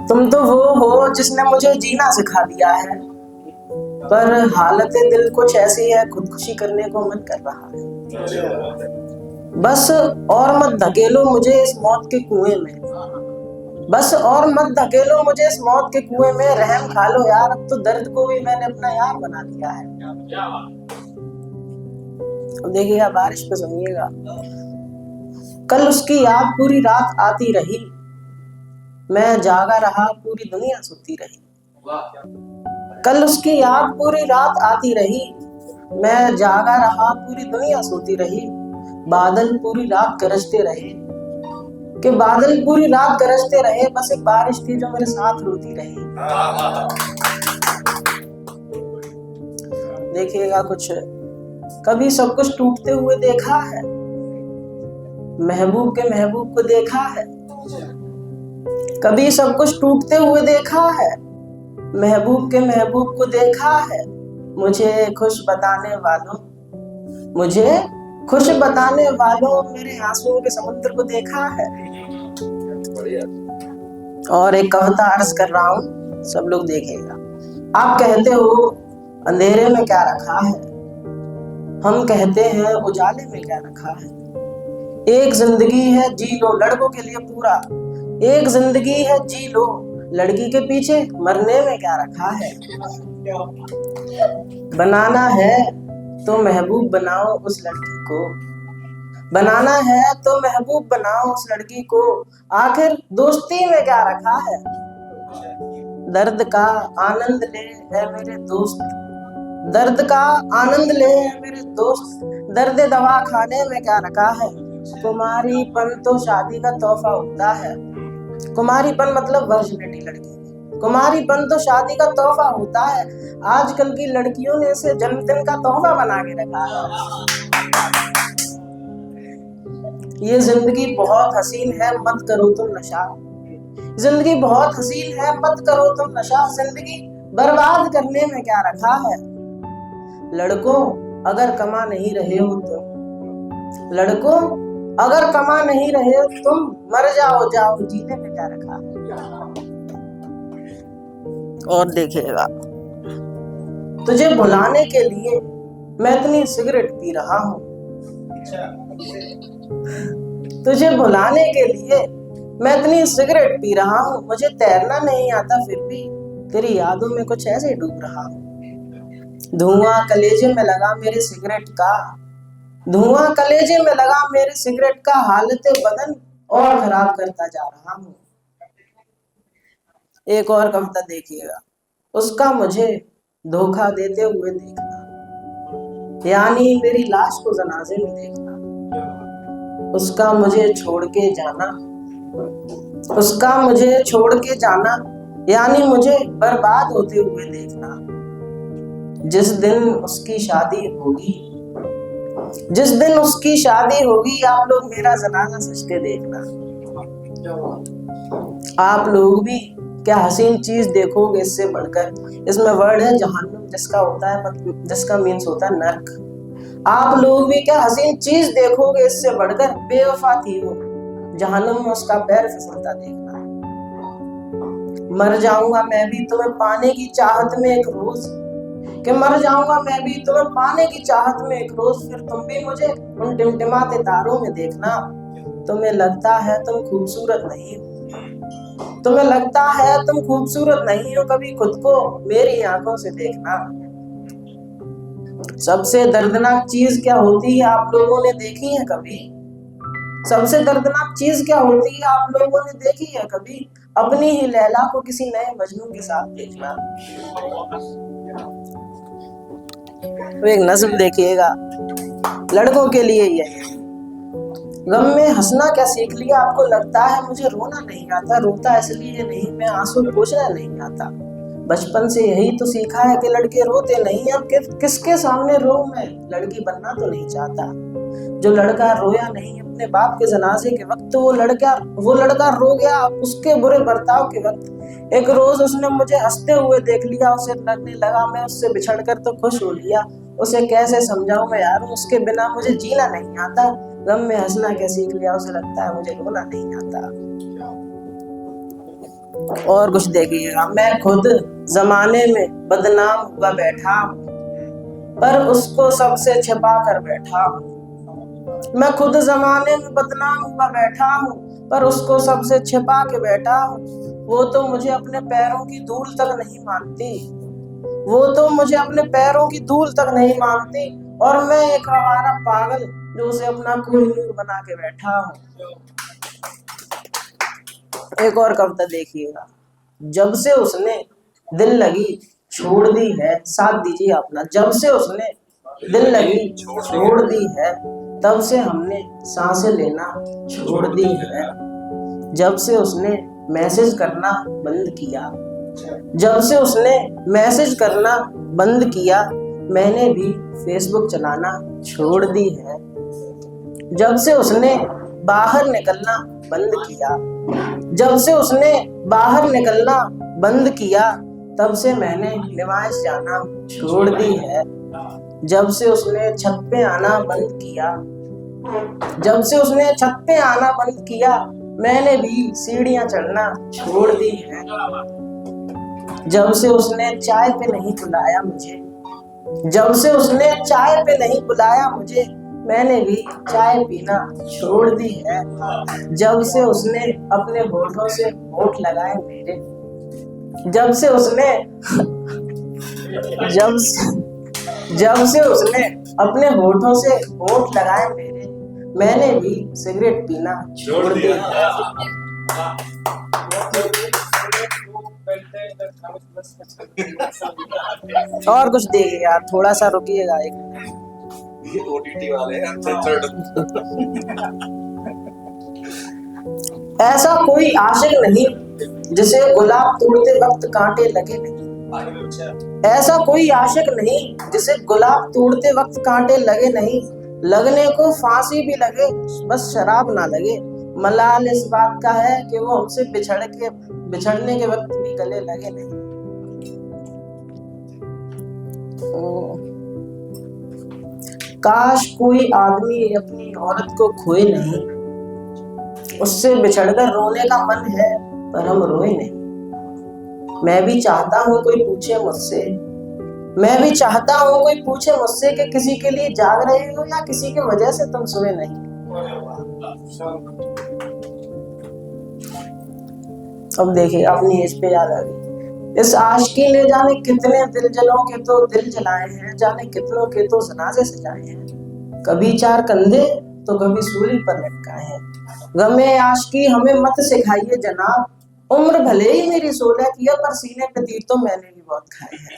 तुम तो वो हो जिसने मुझे जीना सिखा दिया है, पर हालत दिल कुछ ऐसी है खुदकुशी करने को मन कर रहा है। बस और मत धकेलो मुझे इस मौत के कुएं में, बस और मत धकेलो मुझे इस मौत के कुएं में। रहम खा लो यार, अब तो दर्द को भी मैंने अपना यार बना लिया है। अब देखिएगा बारिश पे सुनिएगा। कल उसकी याद पूरी रात आती रही, मैं जागा रहा पूरी दुनिया सोती रही। कल उसकी याद पूरी रात आती रही, मैं जागा रहा पूरी दुनिया सोती रही। बादल पूरी रात गरजते रहे, कि बादल पूरी रात गरजते रहे, बस एक बारिश थी जो मेरे साथ रोती रही। देखिएगा कुछ, कभी सब कुछ टूटते हुए देखा है, महबूब के महबूब को देखा है। कभी सब कुछ टूटते हुए देखा है, महबूब के महबूब को देखा है। मुझे खुश बताने वालों, मुझे खुश बताने वालों, मेरे आंसुओं के समुद्र को देखा है। और एक कविता अर्ज कर रहा हूं, सब लोग देखेगा। आप कहते हो अंधेरे में क्या रखा है, हम कहते हैं उजाले में क्या रखा है। एक जिंदगी है जी लो लड़कों के लिए पूरा, एक जिंदगी है जी लो, लड़की के पीछे मरने में क्या रखा है। बनाना है तो महबूब बनाओ उस लड़की को, बनाना है तो महबूब बनाओ उस लड़की को। आखिर दोस्ती में क्या रखा है, दर्द का आनंद ले है मेरे दोस्त, दर्द का आनंद ले है मेरे दोस्त। दर्द दवा खाने में क्या रखा है, कुमारीपन तो शादी का तोहफा होता है। कुमारीपन मतलब वर्जिनिटी लड़की, कुमारीपन तो शादी का तोहफा होता है। आजकल की लड़कियों ने इसे जन्मदिन का तोहफा बना के रखा है। ये जिंदगी बहुत हसीन है मत करो तुम नशा, जिंदगी बहुत हसीन है मत करो तुम नशा। जिंदगी बर्बाद करने में क्या रखा है, लड़कों अगर कमा नहीं रहे हो तुम, लड़कों अगर कमा नहीं रहे हो तुम, मर जाओ जाओ जीने में क्या रखा है। और देखिएगा, तुझे भुलाने के लिए मैं इतनी सिगरेट पी रहा हूँ, तुझे भुलाने के लिए मैं इतनी सिगरेट पी रहा हूँ। मुझे तैरना नहीं आता फिर भी तेरी यादों में कुछ ऐसे डूब रहा हूँ। धुआं कलेजे में लगा मेरे सिगरेट का, धुआं कलेजे में लगा मेरे सिगरेट का, हालत बदन और खराब करता जा रहा हूँ। एक और कविता देखिएगा। उसका मुझे धोखा देते हुए देखना, यानी मेरी लाश को जनाजे में देखना। उसका मुझे छोड़ के जाना, उसका मुझे छोड़ के जाना, यानी मुझे बर्बाद होते हुए देखना। जिस दिन उसकी शादी होगी, जिस दिन उसकी शादी होगी, आप लोग मेरा जनाजा सज के देखना। आप लोग भी क्या हसीन चीज देखोगे इससे बढ़कर। इसमें वर्ड है जहन्नुम, जिसका होता है जिसका मीन्स होता है नर्क। आप लोग भी क्या हसीन चीज देखोगे इससे बढ़कर, बेवफा थी वो जहन्नुम में उसका पैर फिसलता देखना। मर जाऊंगा मैं भी तुम्हें पाने की चाहत में एक रोज, कि मर जाऊंगा मैं भी तुम्हें पाने की चाहत में एक रोज। फिर तुम भी मुझे उन टिमटिमाते तारों में देखना। तुम्हें लगता है तुम खूबसूरत नहीं हो, तुम्हें लगता है तुम खूबसूरत नहीं हो, कभी खुद को मेरी आंखों से देखना। सबसे दर्दनाक चीज क्या होती है आप लोगों ने देखी है कभी, सबसे दर्दनाक चीज क्या होती है आप लोगों ने देखी है कभी, अपनी ही लैला को किसी नए मजनू के साथ देखना। तो एक नज्म देखिएगा लड़कों के लिए ही है। गम में हंसना क्या सीख लिया आपको लगता है मुझे रोना नहीं आता, रोता इसलिए नहीं मैं आंसू पोंछना नहीं आता। बचपन से यही तो सीखा है कि लड़के रोते नहीं, अब किसके सामने रो मैं, लड़की बनना तो नहीं चाहता। जो लड़का रोया नहीं अपने बाप के जनाजे के वक्त, तो वो लड़का रो गया उसके बुरे बर्ताव के वक्त। एक रोज उसने मुझे हंसते हुए देख लिया, उसे लगने लगा मैं उससे बिछड़कर तो खुश हो लिया। उसे कैसे समझाऊं मैं यार, उसके बिना मुझे जीना नहीं आता। गम में हंसना क्या सीख लिया, उसे लगता है मुझे रोना नहीं आता। और कुछ देखिएगा, मैं खुद जमाने में बदनाम हुआ बैठा हूँ, पर उसको सबसे छिपा कर बैठा हूँ। मैं खुद जमाने में बदनाम हुआ बैठा हूँ, पर उसको सबसे छिपा के बैठा हूँ। वो तो मुझे अपने पैरों की धूल तक नहीं मानती, वो तो मुझे अपने पैरों की धूल तक नहीं मानती, और मैं एक आवारा पागल जो उसे अपना कोहिनूर बना के बैठा हूँ। एक और कविता देखिएगा, जब से उसने दिल लगी छोड़ दी है, साथ दीजिए अपना। जब से उसने दिल लगी छोड़ दी है, तब से हमने सांसें लेना छोड़ दी है। जब से उसने मैसेज करना बंद किया, जब से उसने मैसेज करना बंद किया, मैंने भी फेसबुक चलाना छोड़ दी है। जब से उसने बाहर निकलना बंद किया, जब से उसने बाहर निकलना बंद किया, तब से मैंने नुमाइश जाना छोड़ दी है। जब से उसने छत पे आना बंद किया, जब से उसने छत पे आना बंद किया, मैंने भी सीढ़ियां चढ़ना छोड़ दी है। जब से उसने चाय पे नहीं बुलाया मुझे, जब से उसने चाय पे नहीं बुलाया मुझे, मैंने भी चाय पीना छोड़ दी है। जब से उसने अपने होठों से होठ लगाए मेरे, जब से उसने जब से उसने अपने होठों से होठ लगाए मेरे, मैंने भी सिगरेट पीना छोड़ दिया है। और कुछ देखिए यार, थोड़ा सा रुकिएगा एक मिनट। ओटीटी वाले ऐसा कोई आशिक नहीं जिसे गुलाब तोड़ते वक्त कांटे लगे नहीं, ऐसा कोई आशिक नहीं जिसे गुलाब तोड़ते वक्त कांटे लगे नहीं। लगने को फांसी भी लगे, बस शराब ना लगे। मलाल इस बात का है कि वो हमसे बिछड़ने के वक्त भी गले लगे नहीं। काश कोई आदमी अपनी औरत को खोए नहीं, उससे बिछड़कर रोने का मन है पर हम रोए नहीं। मैं भी चाहता हूँ कोई पूछे मुझसे, मैं भी चाहता हूँ कोई पूछे मुझसे कि किसी के लिए जाग रहे हो या किसी की वजह से तुम सोए नहीं। अब देखिए अपनी एज पे याद आ गई। इस आशिकी ने जाने कितने दिलजलों के तो दिल जलाए हैं, जाने कितनों के तो जनाजे सजाए हैं। कभी चार कंधे तो कभी सूली पर लटकाए हैं। गमे आशिकी हमें मत सिखाइए जनाब, उम्र भले ही मेरी 16 की है पर सीने पे तीर तो मैंने भी बहुत खाए हैं।